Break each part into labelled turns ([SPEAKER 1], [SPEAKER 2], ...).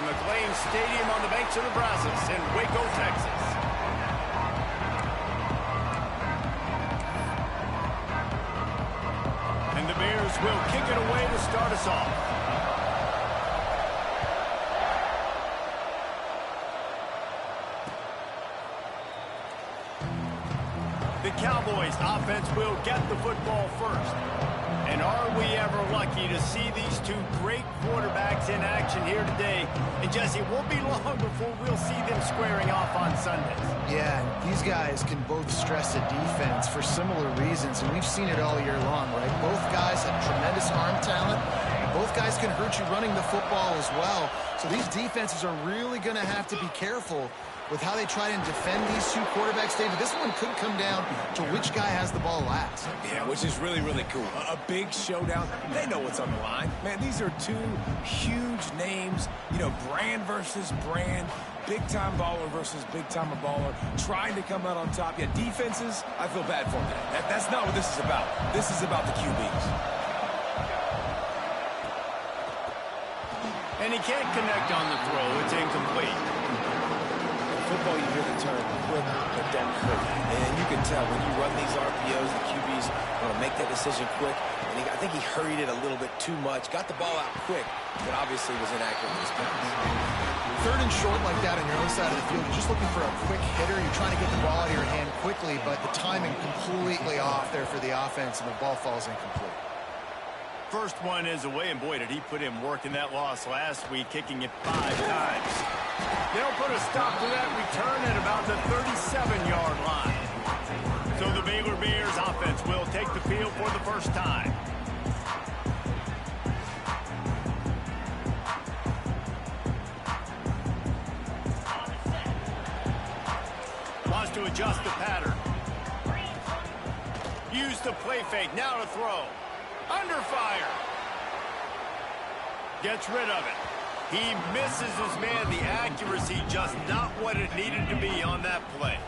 [SPEAKER 1] McLean Stadium on the banks of the Brazos in Waco, Texas. And the Bears will kick it away to start us off. The Cowboys offense will get the football first. And are we ever lucky to see these two great quarterbacks in action here today? And Jesse, it won't be long before we'll see them squaring off on Sundays.
[SPEAKER 2] Yeah, these guys can both stress a defense for similar reasons, and we've seen it all year long, right? Both guys have tremendous arm talent. Both guys can hurt you running the football as well. So these defenses are really going to have to be careful with how they try and defend these two quarterbacks. David, this one could come down to which guy has the ball last.
[SPEAKER 3] Yeah, which is really, really cool. A big showdown. They know what's on the line. Man, these are two huge names, you know, brand versus brand, big-time baller versus big-time baller, trying to come out on top. Yeah, defenses, I feel bad for them. That's not what this is about. This is about the QBs.
[SPEAKER 1] And he can't connect on the throw. It's incomplete.
[SPEAKER 3] Football, you hear the term quick, but don't hurry. And you can tell when you run these RPOs, the QBs want to make that decision quick. And I think he hurried it a little bit too much, got the ball out quick, but obviously was inaccurate with his pass.
[SPEAKER 2] Third and short like that on your own side of the field, you're just looking for a quick hitter. You're trying to get the ball out of your hand quickly, but the timing completely off there for the offense, and the ball falls incomplete.
[SPEAKER 1] First one is away, and boy, did he put in work in that loss last week, kicking it 5 times. They'll put a stop to that return at about the 37-yard line. So the Baylor Bears offense will take the field for the first time. Wants to adjust the pattern. Use the play fake, now to throw. Under fire. Gets rid of it. He misses his man. The accuracy just not what it needed to be on that play.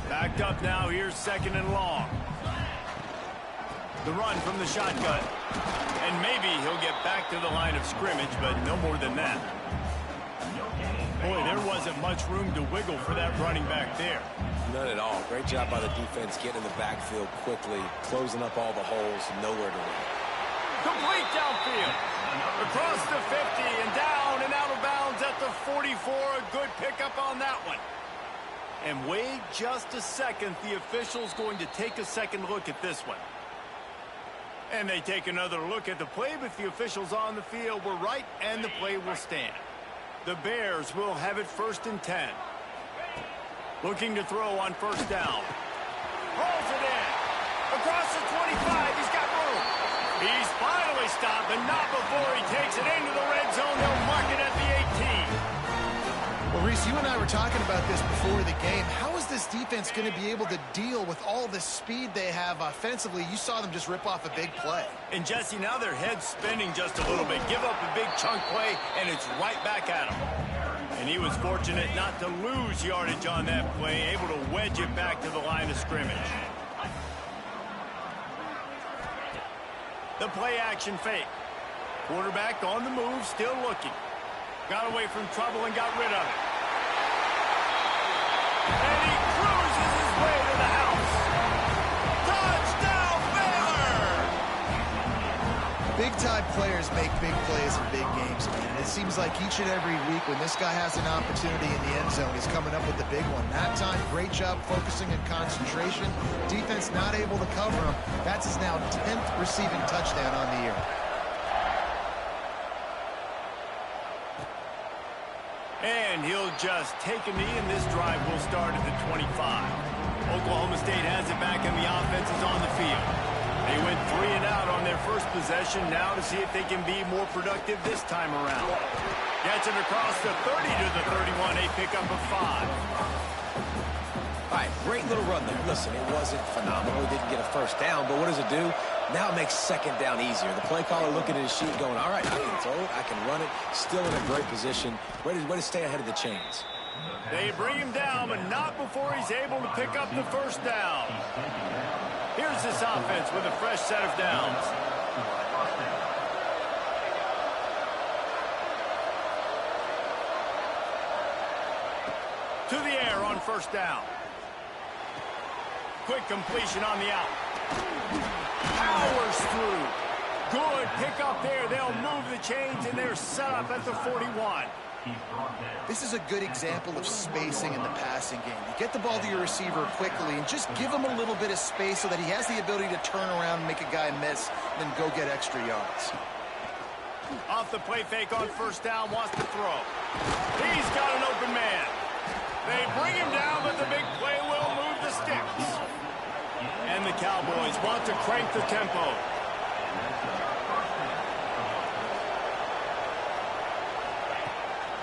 [SPEAKER 1] Backed up now. Here's 2nd and long. The run from the shotgun. And maybe he'll get back to the line of scrimmage, but no more than that. Boy, there wasn't much room to wiggle for that running back there.
[SPEAKER 3] None at all. Great job by the defense getting in the backfield quickly, closing up all the holes, nowhere to run.
[SPEAKER 1] Complete downfield. Across the 50 and down and out of bounds at the 44. A good pickup on that one. And wait just a second. The official's going to take a second look at this one. And they take another look at the play, but the officials on the field were right, and the play will stand. The Bears will have it 1st and 10. Looking to throw on 1st down. Rolls it in. Across the 25. He's got room. He's finally stopped, but not before he takes it into the red zone. They'll mark it at the 18.
[SPEAKER 2] Well, Reese, you and I were talking about this before the game. How is this defense going to be able to deal with all the speed they have offensively? You saw them just rip off a big play.
[SPEAKER 1] And, Jesse, now their head's spinning just a little bit. Give up a big chunk play, and it's right back at him. And he was fortunate not to lose yardage on that play, able to wedge it back to the line of scrimmage. The play action fake. Quarterback on the move, still looking. Got away from trouble and got rid of it. And he cruises his way to the house. Touchdown, Baylor!
[SPEAKER 2] Big-time players make big plays in big games, man. And it seems like each and every week when this guy has an opportunity in the end zone, he's coming up with the big one. That time, great job focusing and concentration. Defense not able to cover him. That's his now 10th receiving touchdown on the year.
[SPEAKER 1] And he'll just take a knee, and this drive will start at the 25. Oklahoma State has it back, and the offense is on the field. They went 3 and out on their first possession, now to see if they can be more productive this time around. Gets it across the 30 to the 31, a pickup of 5.
[SPEAKER 3] All right, great little run there. Listen, it wasn't phenomenal. He didn't get a first down, but what does it do? Now it makes 2nd down easier. The play caller looking at his sheet going, all right, I can throw it, I can run it. Still in a great position. Way to stay ahead of the chains.
[SPEAKER 1] They bring him down, but not before he's able to pick up the first down. Here's this offense with a fresh set of downs. to the air on first down. Quick completion on the out. Powers through. Good pickup there. They'll move the chains, and they're set up at the 41.
[SPEAKER 2] This is a good example of spacing in the passing game. You get the ball to your receiver quickly and just give him a little bit of space so that he has the ability to turn around and make a guy miss, and then go get extra yards.
[SPEAKER 1] Off the play fake on first down, wants to throw. He's got an open man. They bring him down, but the big play will move the sticks. And the Cowboys want to crank the tempo.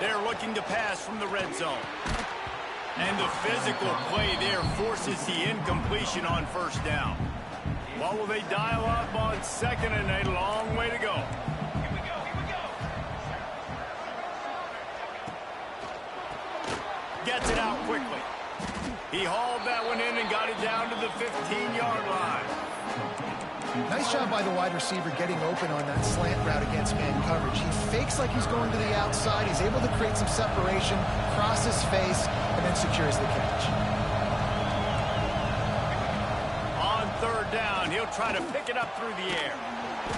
[SPEAKER 1] They're looking to pass from the red zone. And the physical play there forces the incompletion on first down. What will they dial up on second and a long way to go?
[SPEAKER 3] Here we go.
[SPEAKER 1] Gets it out quickly. He hauled that one in and got it down to the 15-yard line.
[SPEAKER 2] Nice job by the wide receiver getting open on that slant route against man coverage. He fakes like he's going to the outside. He's able to create some separation, cross his face, and then secures the catch.
[SPEAKER 1] On third down, he'll try to pick it up through the air.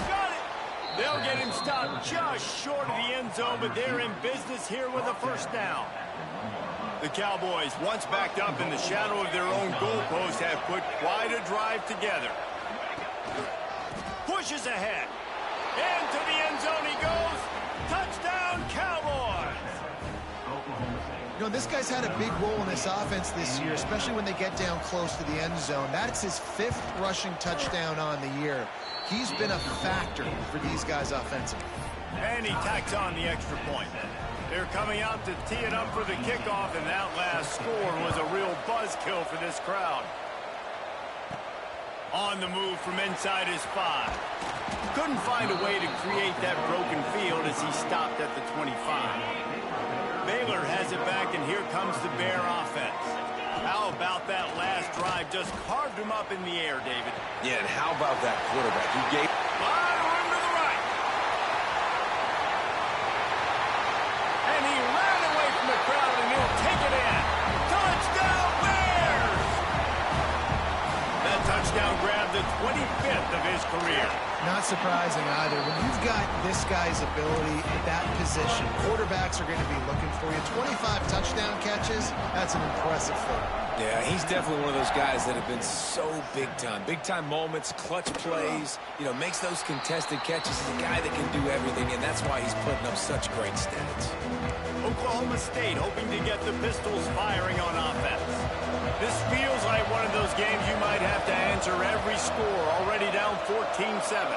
[SPEAKER 1] Got it! They'll get him stopped just short of the end zone, but they're in business here with a first down. The Cowboys, once backed up in the shadow of their own goalpost, have put quite a drive together. Pushes ahead. Into the end zone he goes. Touchdown, Cowboys!
[SPEAKER 2] You know, this guy's had a big role in this offense this year, especially when they get down close to the end zone. That's his 5th rushing touchdown on the year. He's been a factor for these guys offensively.
[SPEAKER 1] And he tacks on the extra point. They're coming out to tee it up for the kickoff, and that last score was a real buzzkill for this crowd. On the move from inside his 5. Couldn't find a way to create that broken field as he stopped at the 25. Baylor has it back, and here comes the Bear offense. How about that last drive? Just carved him up in the air, David.
[SPEAKER 4] Yeah, and how about that quarterback? He gave...
[SPEAKER 1] Wide room to the right. And he ran away from the crowd, and he'll take it in. Touchdown, Bears! That touchdown grabbed the 25th of his career.
[SPEAKER 2] Not surprising either. When you've got this guy's ability at that position, quarterbacks are going to be looking for you. 25 touchdown catches, that's an impressive thing.
[SPEAKER 3] Yeah, he's definitely one of those guys that have been so big time. Big time moments, clutch plays, you know, makes those contested catches. He's a guy that can do everything, and that's why he's putting up such great stats.
[SPEAKER 1] Oklahoma State hoping to get the Pistols firing on offense. This feels like one of those games you might have to answer every score, already down 14-7.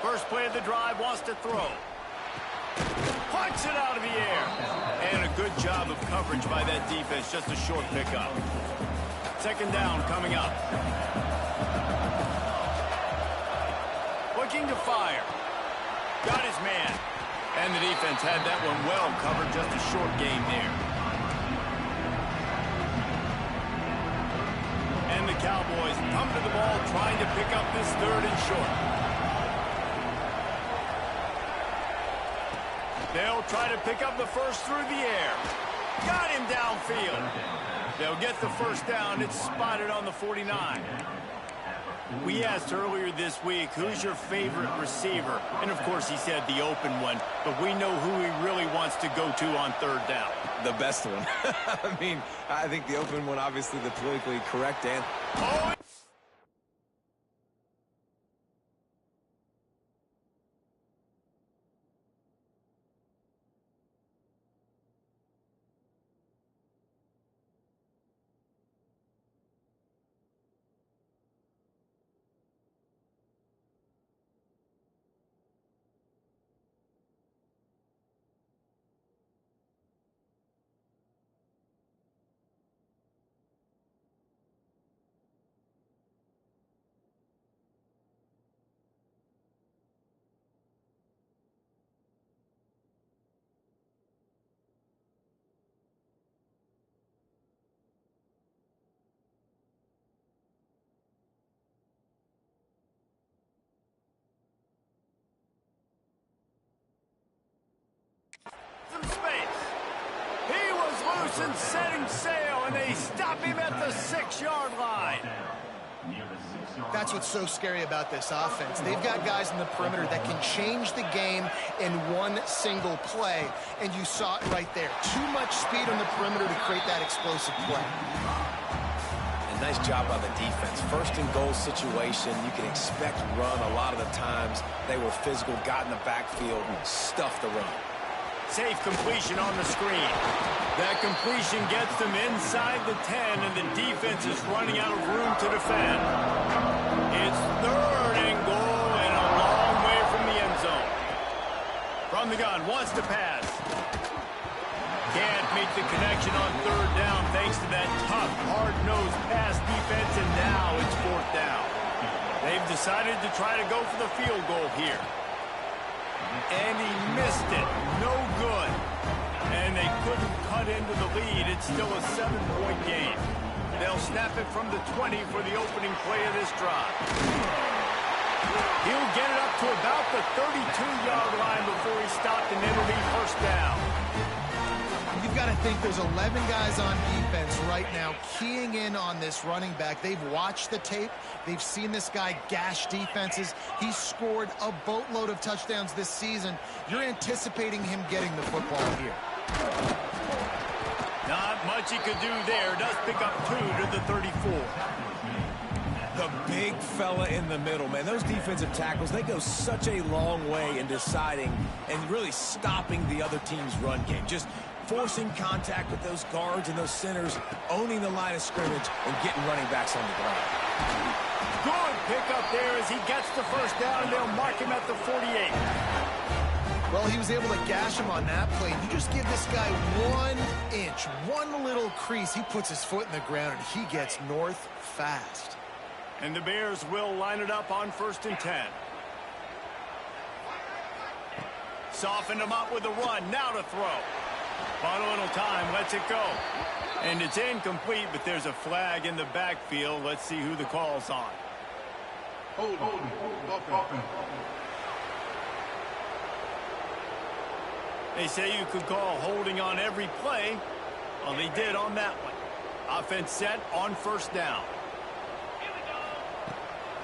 [SPEAKER 1] First play of the drive, wants to throw. Punts it out of the air. And a good job of coverage by that defense, just a short pickup. Second down coming up. Looking to fire. Got his man. And the defense had that one well covered, just a short game there. And the Cowboys come to the ball trying to pick up this third and short. They'll try to pick up the first through the air. Got him downfield. They'll get the first down. It's spotted on the 49. We asked earlier this week, who's your favorite receiver? And, of course, he said the open one. But we know who he really wants to go to on third down.
[SPEAKER 4] The best one. I mean, I think the open one, obviously the politically correct answer.
[SPEAKER 1] Oh, Jefferson setting sail, and they stop him at the 6-yard line.
[SPEAKER 2] That's what's so scary about this offense. They've got guys in the perimeter that can change the game in one single play, and you saw it right there. Too much speed on the perimeter to create that explosive play.
[SPEAKER 3] And nice job by the defense. First and goal situation, you can expect run a lot of the times. They were physical, got in the backfield, and stuffed the run.
[SPEAKER 1] Safe completion on the screen. That completion gets them inside the 10, and the defense is running out of room to defend. It's 3rd and goal and a long way from the end zone. From the gun, wants to pass. Can't meet the connection on 3rd down thanks to that tough, hard-nosed pass defense, and now it's 4th down. They've decided to try to go for the field goal here. And he missed it. No good. And they couldn't cut into the lead. It's still a 7-point game. They'll snap it from the 20 for the opening play of this drive. He'll get it up to about the 32-yard line before he stopped, and it'll be 1st down.
[SPEAKER 2] You've got to think there's 11 guys on defense right now keying in on this running back. They've watched the tape. They've seen this guy gash defenses. He's scored a boatload of touchdowns this season. You're anticipating him getting the football here.
[SPEAKER 1] Not much he could do there. Does pick up 2 to the 34.
[SPEAKER 3] The big fella in the middle, man. Those defensive tackles, they go such a long way in deciding and really stopping the other team's run game. Just forcing contact with those guards and those centers, owning the line of scrimmage, and getting running backs on the ground.
[SPEAKER 1] Good pickup there as he gets the 1st down, and they'll mark him at the 48.
[SPEAKER 2] Well, he was able to gash him on that play. You just give this guy 1 inch, one little crease. He puts his foot in the ground, and he gets north fast.
[SPEAKER 1] And the Bears will line it up on 1st and 10. Softened him up with a run. Now to throw. Final little time. Lets it go. And it's incomplete, but there's a flag in the backfield. Let's see who the call's on.
[SPEAKER 5] Hold.
[SPEAKER 1] They say you could call holding on every play. Well, they did on that one. Offense set on 1st down.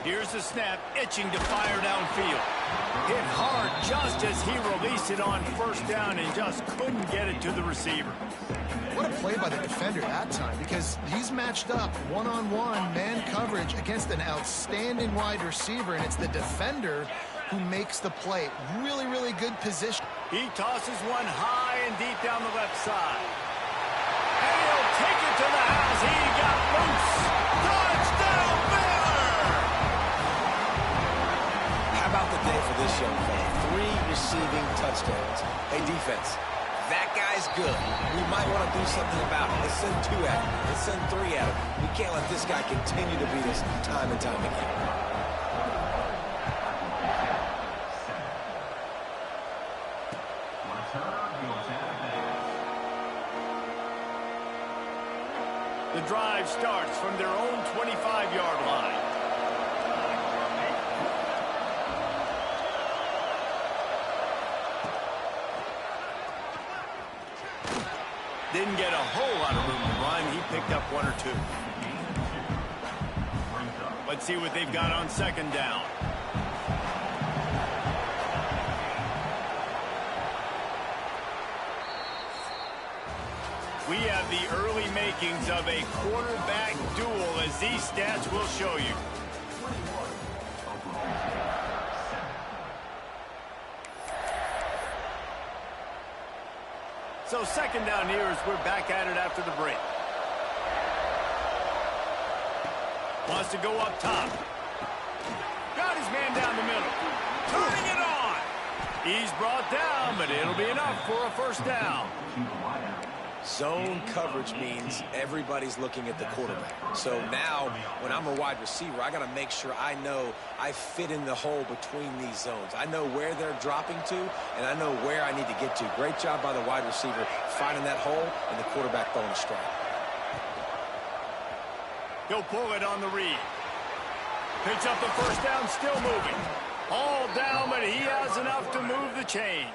[SPEAKER 1] Here's the snap, itching to fire downfield. Hit hard just as he released it on 1st down and just couldn't get it to the receiver.
[SPEAKER 2] What a play by the defender that time, because he's matched up one-on-one man coverage against an outstanding wide receiver, and it's the defender who makes the play. Really, really good position.
[SPEAKER 1] He tosses one high and deep down the left side. And he'll take it to the house. He got loose. Touchdown, Baylor!
[SPEAKER 3] How about the day for this young fella? 3 receiving touchdowns. Hey, defense, that guy's good. We might want to do something about it. Let's send 2 at him. Let's send 3 at him. We can't let this guy continue to beat us time and time again.
[SPEAKER 1] The drive starts from their own 25-yard line. Didn't get a whole lot of room to run. He picked up 1 or 2. Let's see what they've got on 2nd down. We have the early makings of a quarterback duel, as these stats will show you. So 2nd down here as we're back at it after the break. Wants to go up top. Got his man down the middle. Turning it on. He's brought down, but it'll be enough for a 1st down.
[SPEAKER 3] Zone coverage means everybody's looking at the quarterback. So now, when I'm a wide receiver, I got to make sure I know I fit in the hole between these zones. I know where they're dropping to, and I know where I need to get to. Great job by the wide receiver finding that hole, and the quarterback throwing a strike.
[SPEAKER 1] He'll pull it on the read. Picks up the 1st down, still moving. All down, but he has enough to move the chains.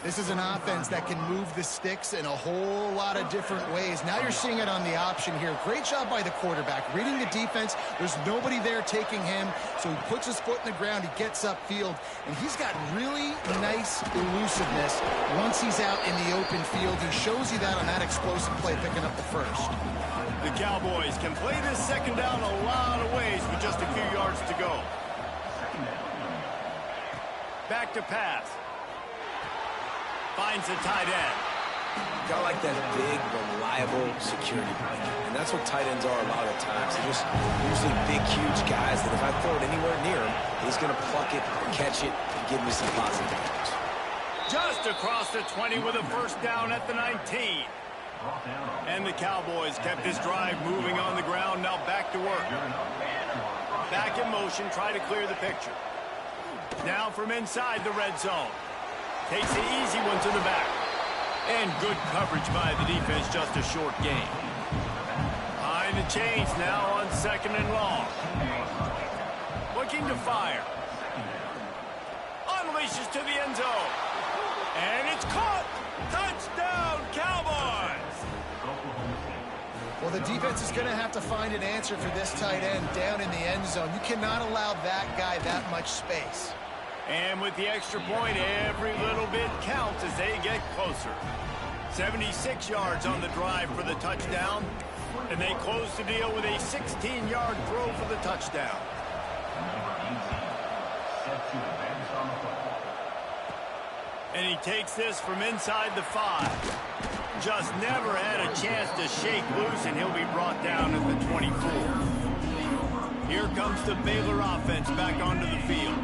[SPEAKER 2] This is an offense that can move the sticks in a whole lot of different ways. Now you're seeing it on the option here. Great job by the quarterback. Reading the defense, there's nobody there taking him, so he puts his foot in the ground, he gets upfield, and he's got really nice elusiveness once he's out in the open field. He shows you that on that explosive play, picking up the first.
[SPEAKER 1] The Cowboys can play this second down a lot of ways with just a few yards to go. Back to pass. Finds the tight end.
[SPEAKER 3] Got like that big, reliable security blanket. And that's what tight ends are a lot of the times. They're just usually big, huge guys that if I throw it anywhere near him, he's going to pluck it, catch it, and give me some positive yards.
[SPEAKER 1] Just across the 20 with a first down at the 19. And the Cowboys kept this drive moving on the ground. Now back to work. Back in motion, try to clear the picture. Now from inside the red zone. Takes the easy one to the back. And good coverage by the defense, just a short gain. Behind the chains now on second and long. Looking to fire. Unleashes to the end zone. And it's caught. Touchdown, Cowboys!
[SPEAKER 2] Well, the defense is going to have to find an answer for this tight end down in the end zone. You cannot allow that guy that much space.
[SPEAKER 1] And with the extra point, every little bit counts as they get closer. 76 yards on the drive for the touchdown. And they close the deal with a 16-yard throw for the touchdown. And he takes this from inside the 5. Just never had a chance to shake loose, and he'll be brought down at the 24. Here comes the Baylor offense back onto the field.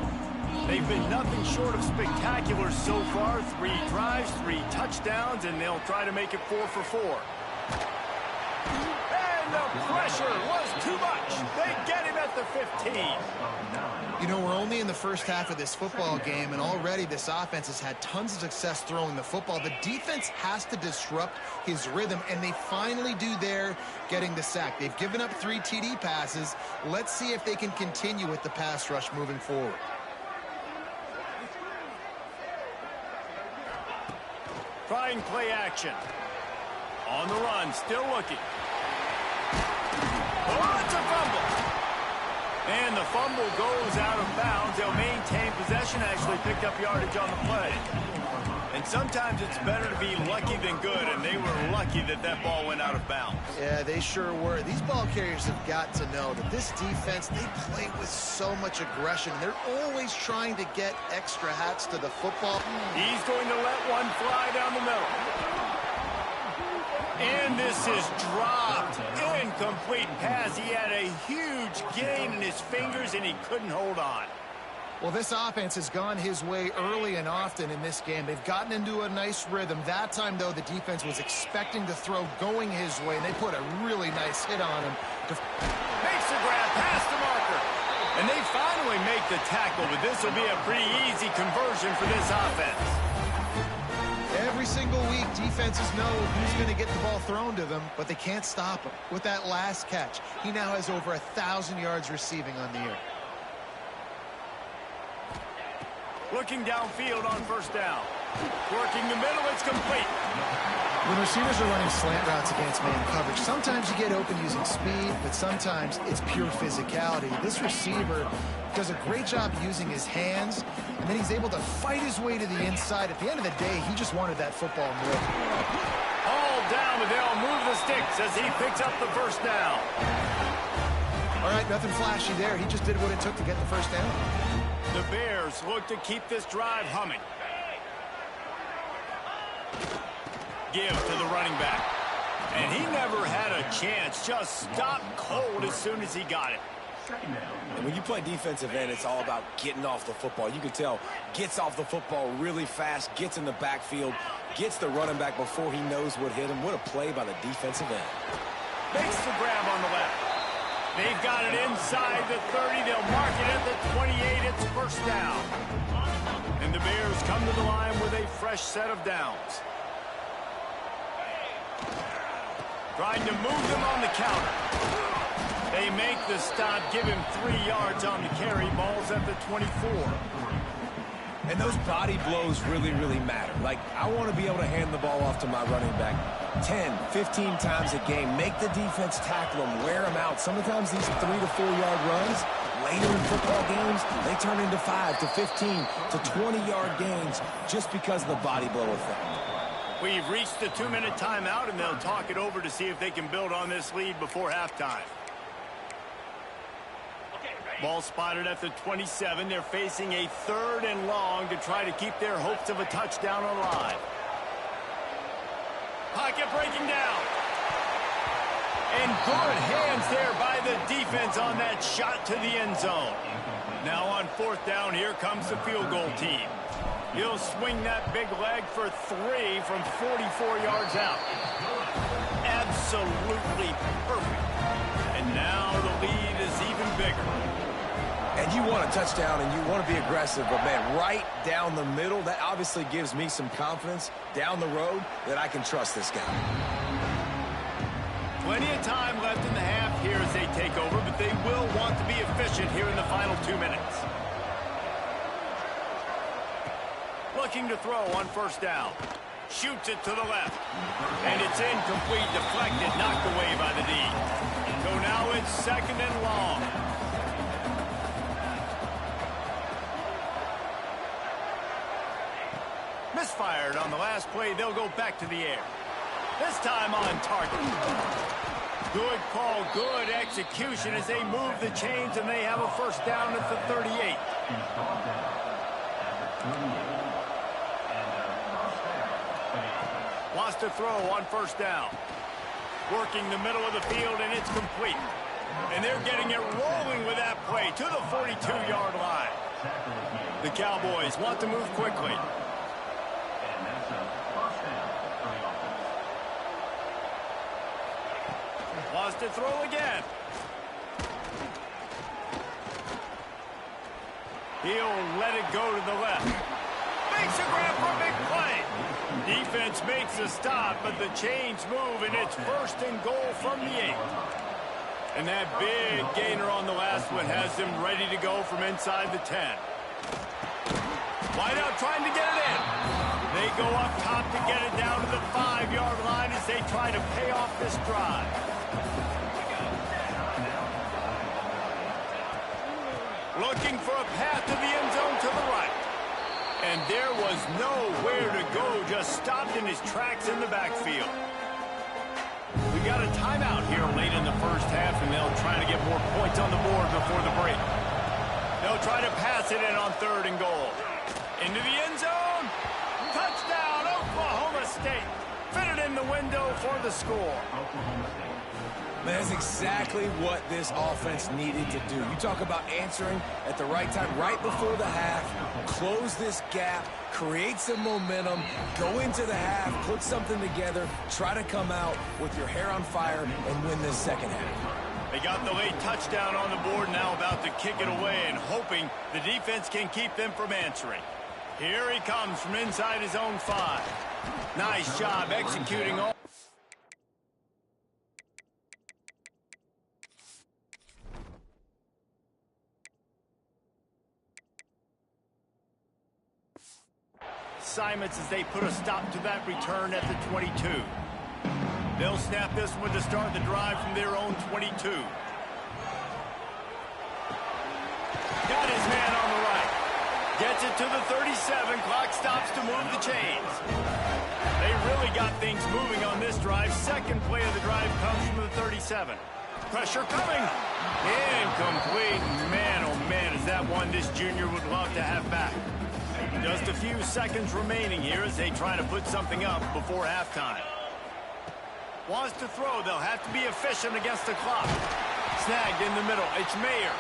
[SPEAKER 1] They've been nothing short of spectacular so far. 3 drives, 3 touchdowns, and they'll try to make it 4 for 4. And the pressure was too much. They get him at the 15.
[SPEAKER 2] You know, we're only in the first half of this football game, and already this offense has had tons of success throwing the football. The defense has to disrupt his rhythm, and they finally do there, getting the sack. They've given up 3 TD passes. Let's see if they can continue with the pass rush moving forward.
[SPEAKER 1] Trying play action. On the run, still looking. Oh, it's a fumble. And the fumble goes out of bounds. They'll maintain possession, actually picked up yardage on the play. And sometimes it's better to be lucky than good, and they were lucky that that ball went out of bounds.
[SPEAKER 2] Yeah, they sure were. These ball carriers have got to know that this defense, they play with so much aggression. They're always trying to get extra hats to the football.
[SPEAKER 1] He's going to let one fly down the middle. And this is dropped. Incomplete pass. He had a huge gain in his fingers, and he couldn't hold on.
[SPEAKER 2] Well, this offense has gone his way early and often in this game. They've gotten into a nice rhythm. That time, though, the defense was expecting to throw going his way, and they put a really nice hit on him.
[SPEAKER 1] Makes the grab past the marker. And they finally make the tackle, but this will be a pretty easy conversion for this offense.
[SPEAKER 2] Every single week, defenses know who's going to get the ball thrown to them, but they can't stop him. With that last catch, he now has over 1,000 yards receiving on the year.
[SPEAKER 1] Looking downfield on first down. Working the middle, it's complete.
[SPEAKER 2] When receivers are running slant routes against man coverage, sometimes you get open using speed, but sometimes it's pure physicality. This receiver does a great job using his hands, and then he's able to fight his way to the inside. At the end of the day, he just wanted that football more.
[SPEAKER 1] All down, but they'll move the sticks as he picks up the first down.
[SPEAKER 2] All right, nothing flashy there. He just did what it took to get the first down.
[SPEAKER 1] The Bears look to keep this drive humming. Give to the running back. And he never had a chance. Just stopped cold as soon as he got it.
[SPEAKER 3] And when you play defensive end, it's all about getting off the football. You can tell, gets off the football really fast, gets in the backfield, gets the running back before he knows what hit him. What a play by the defensive end.
[SPEAKER 1] Makes the grab on the left. They've got it inside the 30. They'll mark it at the 28. It's first down. And the Bears come to the line with a fresh set of downs. Trying to move them on the counter. They make the stop, give him 3 yards on the carry. Ball's at the 24.
[SPEAKER 3] And those body blows really, really matter. Like, I want to be able to hand the ball off to my running back 10, 15 times a game. Make the defense tackle them, wear them out. Sometimes these 3 to 4 yard runs, later in football games, they turn into 5 to 15 to 20-yard gains just because of the body blow effect.
[SPEAKER 1] We've reached the 2-minute timeout, and they'll talk it over to see if they can build on this lead before halftime. Ball spotted at the 27. They're facing a 3rd and long to try to keep their hopes of a touchdown alive. Pocket breaking down. And good hands there by the defense on that shot to the end zone. Now on 4th down, here comes the field goal team. He'll swing that big leg for 3 from 44 yards out. Absolutely perfect. And now the lead is even bigger.
[SPEAKER 3] And you want a touchdown and you want to be aggressive, but man, right down the middle, that obviously gives me some confidence down the road that I can trust this guy.
[SPEAKER 1] Plenty of time left in the half here as they take over, but they will want to be efficient here in the final 2 minutes. Looking to throw on 1st down. Shoots it to the left. And it's incomplete, deflected, knocked away by the D. So now it's 2nd and long. Misfired on the last play. They'll go back to the air. This time on target. Good call, good execution as they move the chains, and they have a 1st down at the 38. Wants to throw on 1st down. Working the middle of the field, and it's complete. And they're getting it rolling with that play to the 42-yard line. The Cowboys want to move quickly. Wants to throw again. He'll let it go to the left. Makes a grab for a big play. Defense makes a stop, but the chains move, and it's 1st and goal from the 8. And that big gainer on the last one has them ready to go from inside the 10. Wideout trying to get it in. They go up top to get it down to the 5-yard line as they try to pay off this drive. Looking for a path to the end zone to the right. And there was nowhere to go, just stopped in his tracks in the backfield. We got a timeout here late in the 1st half, and they'll try to get more points on the board before the break. They'll try to pass it in on 3rd and goal. Into the end zone. Touchdown, Oklahoma State. Fitted in the window for the score.
[SPEAKER 3] That's exactly what this offense needed to do. You talk about answering at the right time, right before the half, close this gap, create some momentum, go into the half, put something together, try to come out with your hair on fire and win this 2nd half.
[SPEAKER 1] They got the late touchdown on the board, now about to kick it away and hoping the defense can keep them from answering. Here he comes from inside his own 5. Nice job executing all. Assignments as they put a stop to that return at the 22. They'll snap this one to start the drive from their own 22. Got his man on the right. Gets it to the 37. Clock stops to move the chains. They really got things moving on this drive. 2nd play of the drive comes from the 37. Pressure coming. Incomplete. Man, oh man, is that one this junior would love to have back. Just a few seconds remaining here as they try to put something up before halftime. Wants to throw. They'll have to be efficient against the clock. Snagged in the middle. It's Mayer.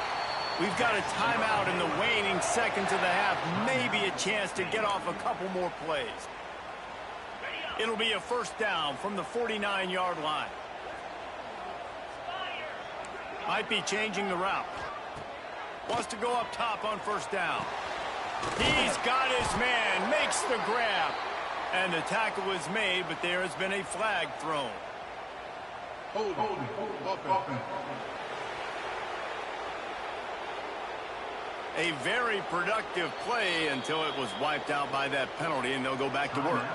[SPEAKER 1] We've got a timeout in the waning seconds of the half. Maybe a chance to get off a couple more plays. It'll be a 1st down from the 49-yard line. Might be changing the route. Wants to go up top on 1st down. He's got his man, makes the grab. And the tackle is made, but there has been a flag thrown. A very productive play until it was wiped out by that penalty, and they'll go back to work.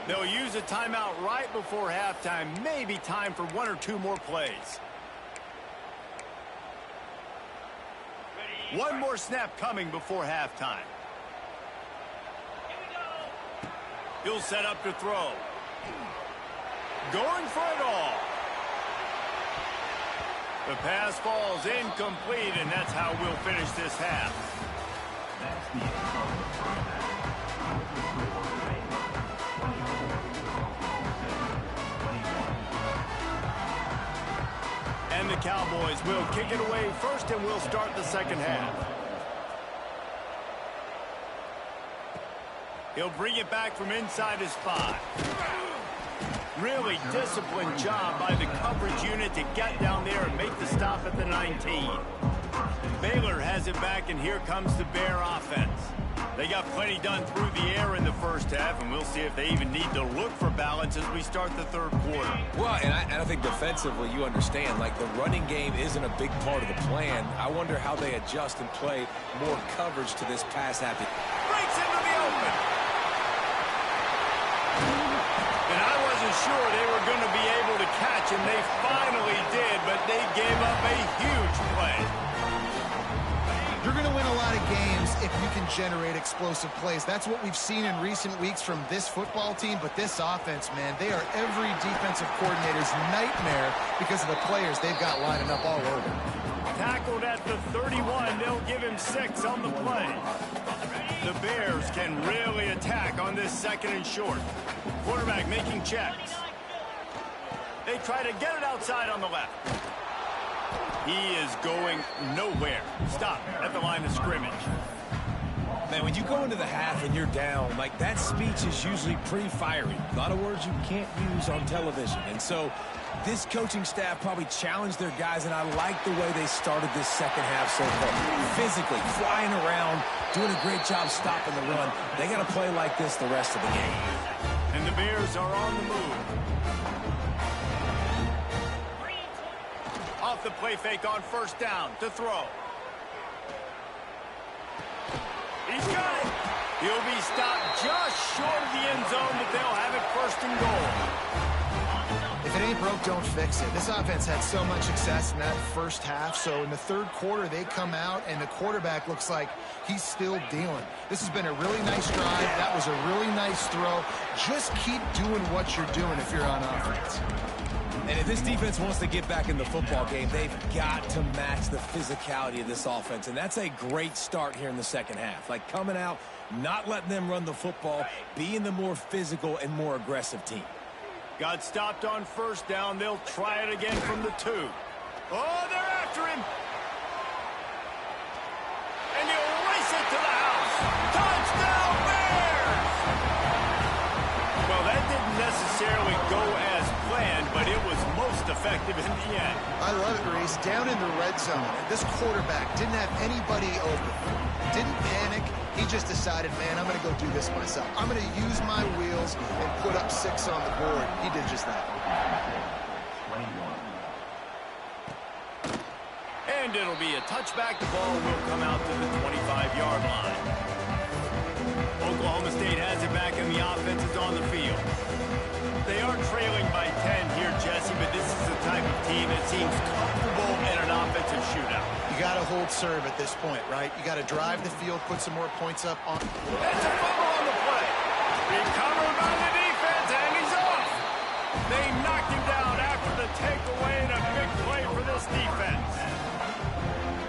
[SPEAKER 1] They'll use a timeout right before halftime. Maybe time for one or two more plays. One more snap coming before halftime. He'll set up to throw. Going for it all. The pass falls incomplete, and that's how we'll finish this half. And the Cowboys will kick it away first, and we'll start the second half. He'll bring it back from inside his 5. Really disciplined job by the coverage unit to get down there and make the stop at the 19. Baylor has it back, and here comes the Bear offense. They got plenty done through the air in the first half, and we'll see if they even need to look for balance as we start the third quarter.
[SPEAKER 3] Well, and I think defensively, you understand, like the running game isn't a big part of the plan. I wonder how they adjust and play more coverage to this pass happy.
[SPEAKER 1] Breaks into the open. And I wasn't sure they were going to be able to catch him. They finally did, but they gave up a huge play.
[SPEAKER 2] You're going to win a lot of games if you can generate explosive plays. That's what we've seen in recent weeks from this football team, but this offense, man, they are every defensive coordinator's nightmare because of the players they've got lining up all over.
[SPEAKER 1] Tackled at the 31. They'll give him 6 on the play. The Bears can really attack on this second and short. Quarterback making checks. They try to get it outside on the left. He is going nowhere. Stop at the line of scrimmage.
[SPEAKER 3] Man, when you go into the half and you're down, like that speech is usually pretty fiery. A lot of words you can't use on television. And so this coaching staff probably challenged their guys, and I like the way they started this second half so far. Physically, flying around, doing a great job stopping the run. They got to play like this the rest of the game.
[SPEAKER 1] And the Bears are on the move. Off the play fake on first down to throw. He's got it. He'll be stopped just short of the end zone, but they'll have it first and goal.
[SPEAKER 2] If it ain't broke, don't fix it. This offense had so much success in that first half, so in the third quarter, they come out, and the quarterback looks like he's still dealing. This has been a really nice drive. That was a really nice throw. Just keep doing what you're doing if you're on offense.
[SPEAKER 3] And if this defense wants to get back in the football game, they've got to match the physicality of this offense. And that's a great start here in the second half. Like coming out, not letting them run the football, being the more physical and more aggressive team.
[SPEAKER 1] Got stopped on first down. They'll try it again from the 2. Oh, they're after him. And he'll race it to the house. Touchdown, Bears! Well, that didn't necessarily go as planned, but it was most effective in the end.
[SPEAKER 2] I love it, Reese. Down in the red zone, this quarterback didn't have anybody open. Didn't panic. He just decided, man, I'm going to go do this myself. I'm going to use my wheels and put up 6 on the board. He did just that.
[SPEAKER 1] And it'll be a touchback. The ball will come out to the 25-yard line. Oklahoma State has it back, and the offense is on the field. They are trailing by 10 here, Jesse, but this is the type of team that seems comfortable in an offensive shootout.
[SPEAKER 2] You got to hold serve at this point, right? You got to drive the field, put some more points up on.
[SPEAKER 1] That's a fumble on the play. Recovered by the defense, and he's off. They knocked him down after the takeaway, and a big play for this defense.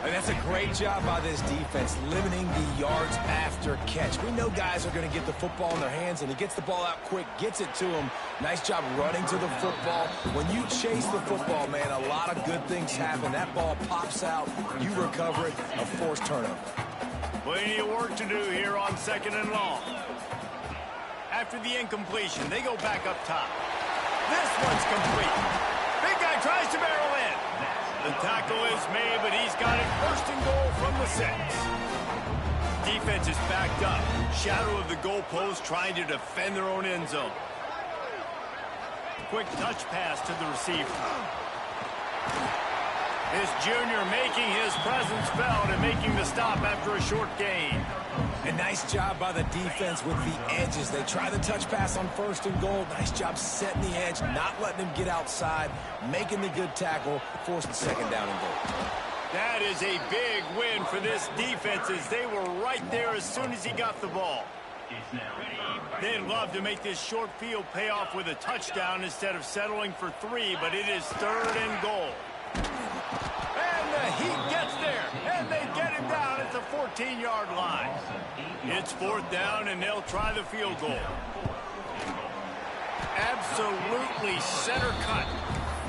[SPEAKER 3] And that's a great job by this defense, limiting the yards after catch. We know guys are going to get the football in their hands, and he gets the ball out quick, gets it to him. Nice job running to the football. When you chase the football, man, a lot of good things happen. That ball pops out, you recover it, a forced turnover.
[SPEAKER 1] Plenty of work to do here on second and long. After the incompletion, they go back up top. This one's complete. Big guy tries to barrel in. The tackle is made, but he's got it first and goal from the 6. Defense is backed up. Shadow of the goalpost trying to defend their own end zone. Quick touch pass to the receiver. This junior making his presence felt and making the stop after a short gain.
[SPEAKER 3] A nice job by the defense with the edges. They try the touch pass on 1st and goal. Nice job setting the edge, not letting him get outside, making the good tackle, forcing 2nd down and goal.
[SPEAKER 1] That is a big win for this defense as they were right there as soon as he got the ball. They'd love to make this short field pay off with a touchdown instead of settling for 3, but it is 3rd and goal. And the Heat gets there, and they get him down at the 14-yard line. It's 4th down, and they'll try the field goal. Absolutely center cut.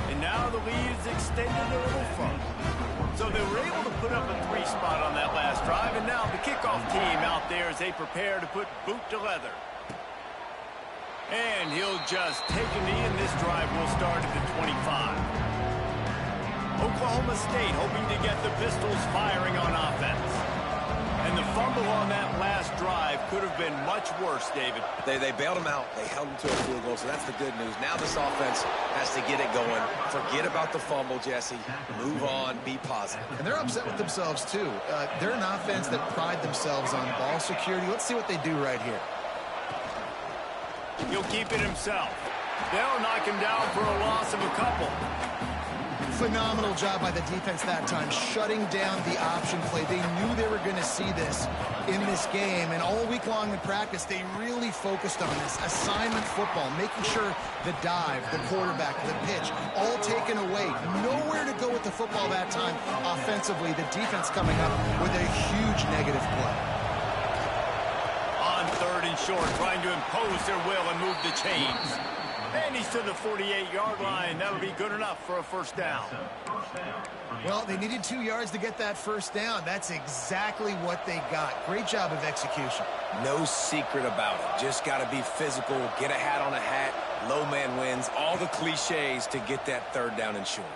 [SPEAKER 1] And now the lead is extended a little further. So they were able to put up a 3 spot on that last drive, and now the kickoff team out there as they prepare to put boot to leather. And he'll just take a knee, and this drive will start at the 25. Oklahoma State hoping to get the Pistols firing on offense. And the fumble on that last drive could have been much worse, David.
[SPEAKER 4] They bailed him out. They held him to a field goal, so that's the good news. Now this offense has to get it going. Forget about the fumble, Jesse. Move on. Be positive.
[SPEAKER 2] And they're upset with themselves, too. They're an offense that pride themselves on ball security. Let's see what they do right here.
[SPEAKER 1] He'll keep it himself. They'll knock him down for a loss of a couple.
[SPEAKER 2] Phenomenal job by the defense that time, shutting down the option play. They knew they were going to see this in this game, and all week long in practice, they really focused on this assignment football, making sure the dive, the quarterback, the pitch, all taken away. Nowhere to go with the football that time offensively. The defense coming up with a huge negative play.
[SPEAKER 1] On 3rd and short, trying to impose their will and move the chains. And he's to the 48-yard line. That'll be good enough for a 1st down.
[SPEAKER 2] Well, they needed 2 yards to get that 1st down. That's exactly what they got. Great job of execution.
[SPEAKER 3] No secret about it. Just got to be physical, get a hat on a hat, low man wins, all the cliches to get that 3rd down and short.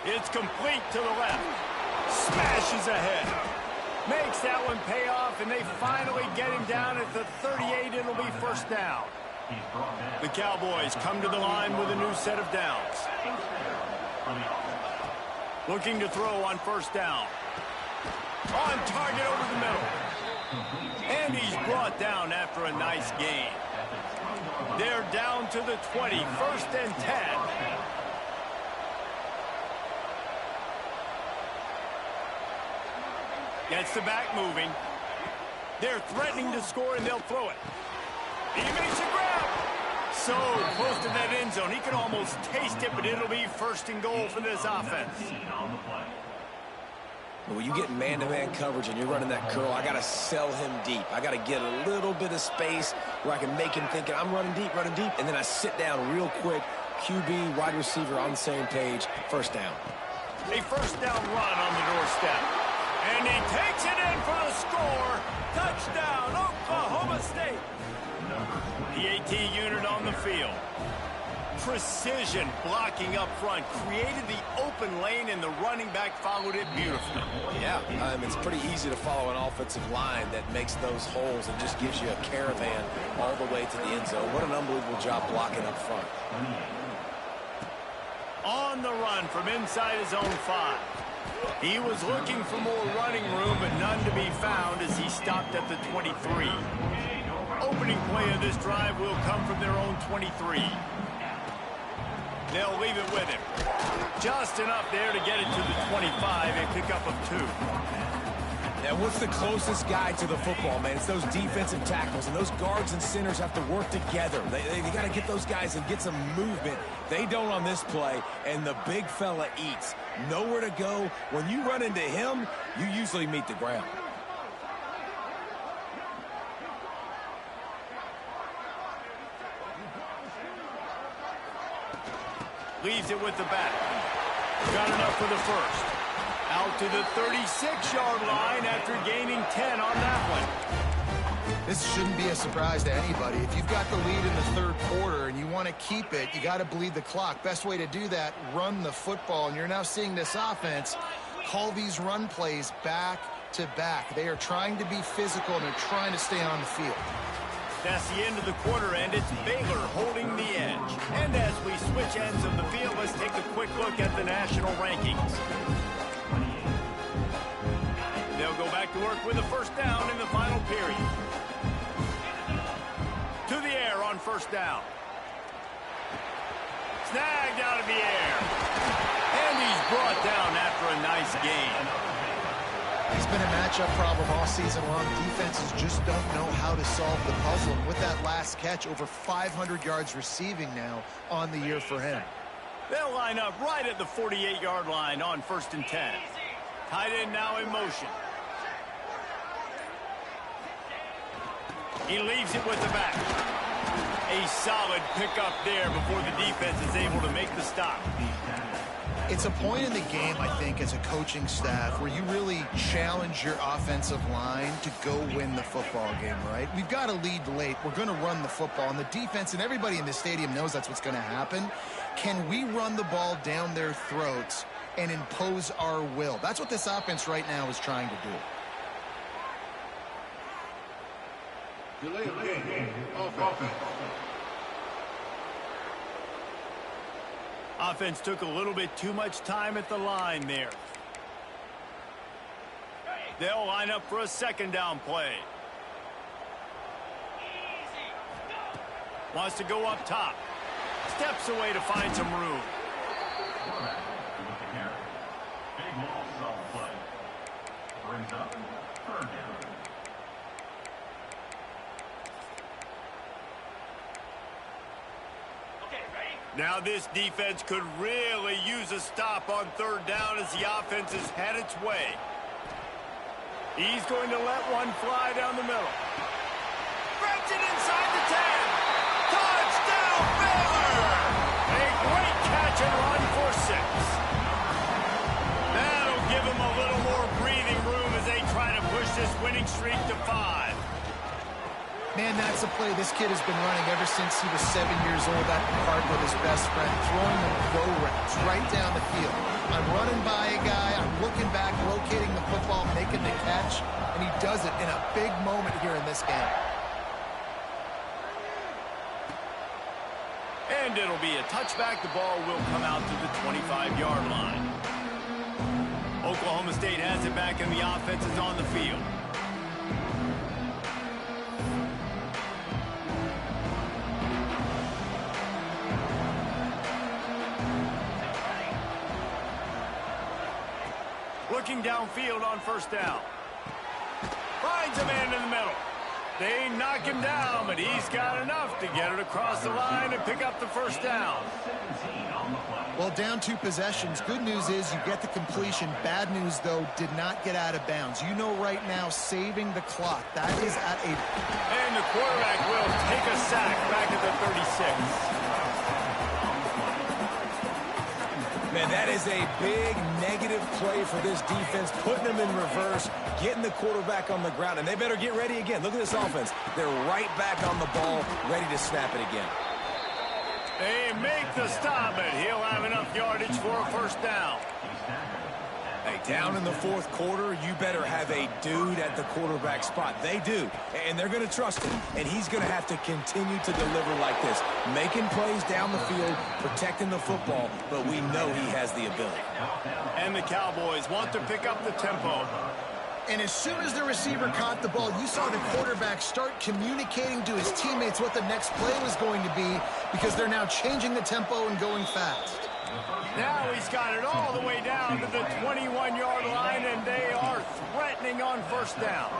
[SPEAKER 1] It's complete to the left. Smashes ahead. Makes that one pay off, and they finally get him down at the 38. It'll be 1st down. The Cowboys come to the line with a new set of downs. Looking to throw on 1st down. On target over the middle. And he's brought down after a nice gain. They're down to the 20, 1st and 10. Gets the back moving. They're threatening to score, and they'll throw it. He makes a grab. So close to that end zone. He can almost taste it, but it'll be 1st and goal for this offense.
[SPEAKER 3] When you get man-to-man coverage and you're running that curl, I got to sell him deep. I got to get a little bit of space where I can make him think I'm running deep, and then I sit down real quick. QB, wide receiver on the same page. 1st down.
[SPEAKER 1] A 1st down run on the doorstep. And he takes it in for the score. Touchdown, Oklahoma State. The AT unit on the field. Precision blocking up front. Created the open lane, and the running back followed it beautifully.
[SPEAKER 3] Yeah, it's pretty easy to follow an offensive line that makes those holes and just gives you a caravan all the way to the end zone. What an unbelievable job blocking up front.
[SPEAKER 1] On the run from inside his own 5. He was looking for more running room, but none to be found as he stopped at the 23. Opening play of this drive will come from their own 23. They'll leave it with him. Just enough there to get it to the 25, a pickup of 2.
[SPEAKER 3] Now, what's the closest guy to the football, man? It's those defensive tackles, and those guards and centers have to work together. They got to get those guys and get some movement. They don't on this play, and the big fella eats. Nowhere to go. When you run into him, you usually meet the ground.
[SPEAKER 1] Leaves it with the back. Got enough for the 1st. Out to the 36-yard line after gaining 10 on that one.
[SPEAKER 2] This shouldn't be a surprise to anybody. If you've got the lead in the 3rd quarter and you want to keep it, you got to bleed the clock. Best way to do that, run the football. And you're now seeing this offense call these run plays back to back. They are trying to be physical, and they're trying to stay on the field.
[SPEAKER 1] That's the end of the quarter, and it's Baylor holding the edge. And as we switch ends of the field, let's take a quick look at the national rankings. They'll go back to work with a first down in the final period. To the air on first down. Snagged out of the air. And he's brought down after a nice gain.
[SPEAKER 2] It's been a matchup problem all season long. Defenses just don't know how to solve the puzzle. And with that last catch, over 500 yards receiving now on the year for him.
[SPEAKER 1] They'll line up right at the 48-yard line on 1st and 10. Tight end now in motion. He leaves it with the back. A solid pickup there before the defense is able to make the stop.
[SPEAKER 2] It's a point in the game, I think, as a coaching staff where you really challenge your offensive line to go win the football game, right? We've got to lead late. We're going to run the football. And the defense and everybody in the stadium knows that's what's going to happen. Can we run the ball down their throats and impose our will? That's what this offense right now is trying to do.
[SPEAKER 5] Delay of game. Offense.
[SPEAKER 1] Offense took a little bit too much time at the line there. They'll line up for a second down play. Wants to go up top. Steps away to find some room. Brings up third down. Now this defense could really use a stop on third down as the offense has had its way. He's going to let one fly down the middle. Breaks it inside the 10. Touchdown, Baylor! A great catch and run for 6. That'll give him a little more breathing room as they try to push this winning streak to 5.
[SPEAKER 2] Man, that's a play this kid has been running ever since he was 7 years old at the park with his best friend, throwing them go routes right down the field. I'm running by a guy, I'm looking back, locating the football, making the catch, and he does it in a big moment here in this game.
[SPEAKER 1] And it'll be a touchback. The ball will come out to the 25-yard line. Oklahoma State has it back, and the offense is on the field. Looking downfield on first down. Finds a man in the middle. They knock him down, but he's got enough to get it across the line and pick up the first down.
[SPEAKER 2] Well, down 2 possessions. Good news is you get the completion. Bad news, though, did not get out of bounds. You know right now, saving the clock. That is at a...
[SPEAKER 1] And the quarterback will take a sack back at the 36.
[SPEAKER 3] Man, that is a big negative play for this defense, putting them in reverse, getting the quarterback on the ground, and they better get ready again. Look at this offense. They're right back on the ball, ready to snap it again.
[SPEAKER 1] They make the stop, but he'll have enough yardage for a first down.
[SPEAKER 3] Hey, down in the 4th quarter, you better have a dude at the quarterback spot. They do, and they're going to trust him, and he's going to have to continue to deliver like this, making plays down the field, protecting the football, but we know he has the ability.
[SPEAKER 1] And the Cowboys want to pick up the tempo.
[SPEAKER 2] And as soon as the receiver caught the ball, you saw the quarterback start communicating to his teammates what the next play was going to be because they're now changing the tempo and going fast.
[SPEAKER 1] Now he's got it all the way down to the 21-yard line, and they are threatening on first down.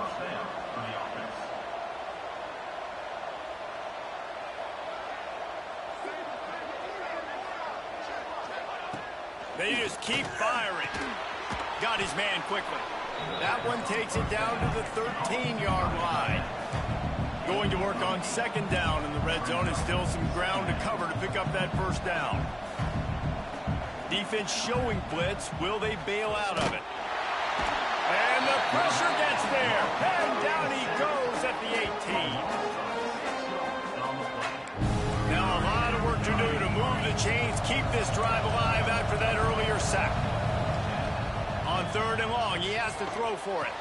[SPEAKER 1] They just keep firing. Got his man quickly. That one takes it down to the 13-yard line. Going to work on second down in the red zone, and still some ground to cover to pick up that first down. Defense showing blitz. Will they bail out of it? And the pressure gets there. And down he goes at the 18. Now a lot of work to do to move the chains, keep this drive alive after that earlier sack. On 3rd and long, he has to throw for it.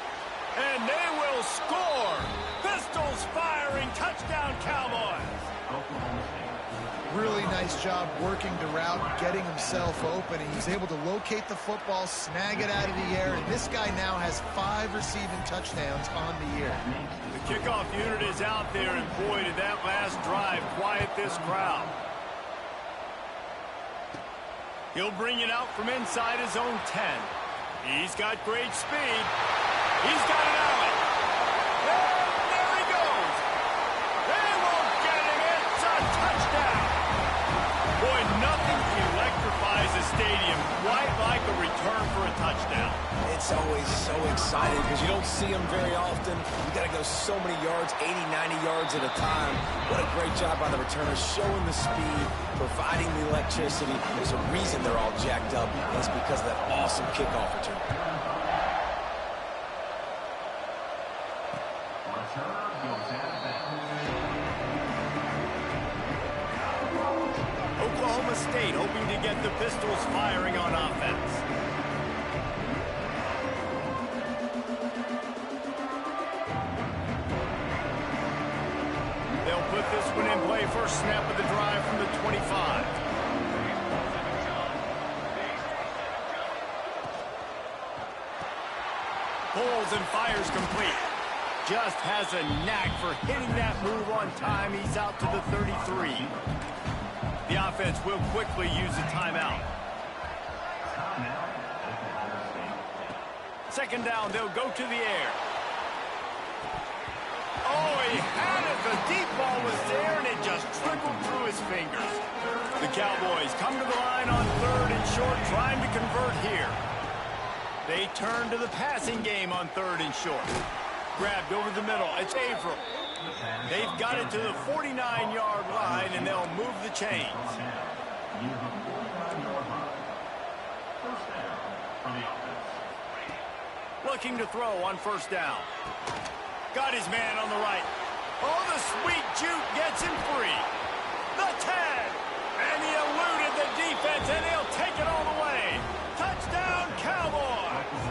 [SPEAKER 1] And they will score. Pistols firing touchdown Cowboys.
[SPEAKER 2] Really nice job working the route, getting himself open. He was able to locate the football, snag it out of the air, and this guy now has 5 receiving touchdowns on the year.
[SPEAKER 1] The kickoff unit is out there, and boy, did that last drive quiet this crowd. He'll bring it out from inside his own 10. He's got great speed. He's got it out. And there he goes. They won't get him. It's a touchdown. Boy, nothing electrifies a stadium quite like a return for a touchdown.
[SPEAKER 3] It's always so exciting because you don't see them very often. You got to go so many yards, 80, 90 yards at a time. What a great job by the returners, showing the speed, providing the electricity. There's a reason they're all jacked up. It's because of that awesome kickoff return.
[SPEAKER 1] Oklahoma State hoping to get the Pistols firing on offense. They'll put this one in play. First snap of the drive from the 25. Pulls and fires complete. Just has a knack for hitting that move on time. He's out to the 33. The offense will quickly use a timeout. Second down, they'll go to the air. Oh, he had it. The deep ball was there, and it just trickled through his fingers. The Cowboys come to the line on 3rd and short, trying to convert here. They turn to the passing game on 3rd and short. Grabbed over the middle. It's Averill. They've got it to the 49-yard line, and they'll move the chains. Looking to throw on first down. Got his man on the right. Oh, the sweet juke gets him free. The 10. And he eluded the defense, and he'll take it all the way. Touchdown, Cowboys.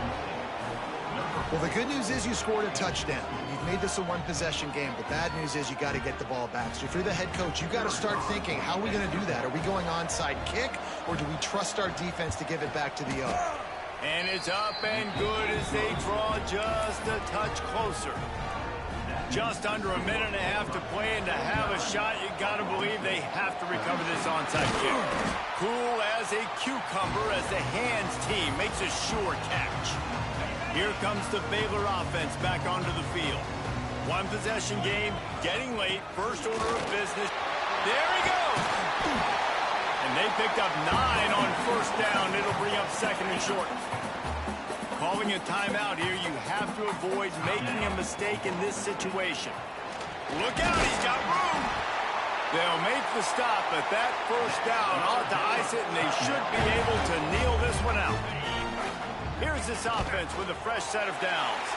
[SPEAKER 2] Well, the good news is you scored a touchdown. You've made this a one-possession game. The bad news is you got to get the ball back. So if you're the head coach, you got to start thinking, how are we going to do that? Are we going onside kick, or do we trust our defense to give it back to the O?
[SPEAKER 1] And it's up and good as they draw just a touch closer. Just under a minute and a half to play, and to have a shot, you got to believe they have to recover this onside kick. Cool as a cucumber as the hands team makes a sure catch. Here comes the Baylor offense back onto the field. One possession game, getting late, first order of business. There he goes! And they picked up 9 on first down. It'll bring up 2nd and short. Calling a timeout here, you have to avoid making a mistake in this situation. Look out, he's got room! They'll make the stop, but that first down ought to ice it, and they should be able to kneel this one out. Here's this offense with a fresh set of downs.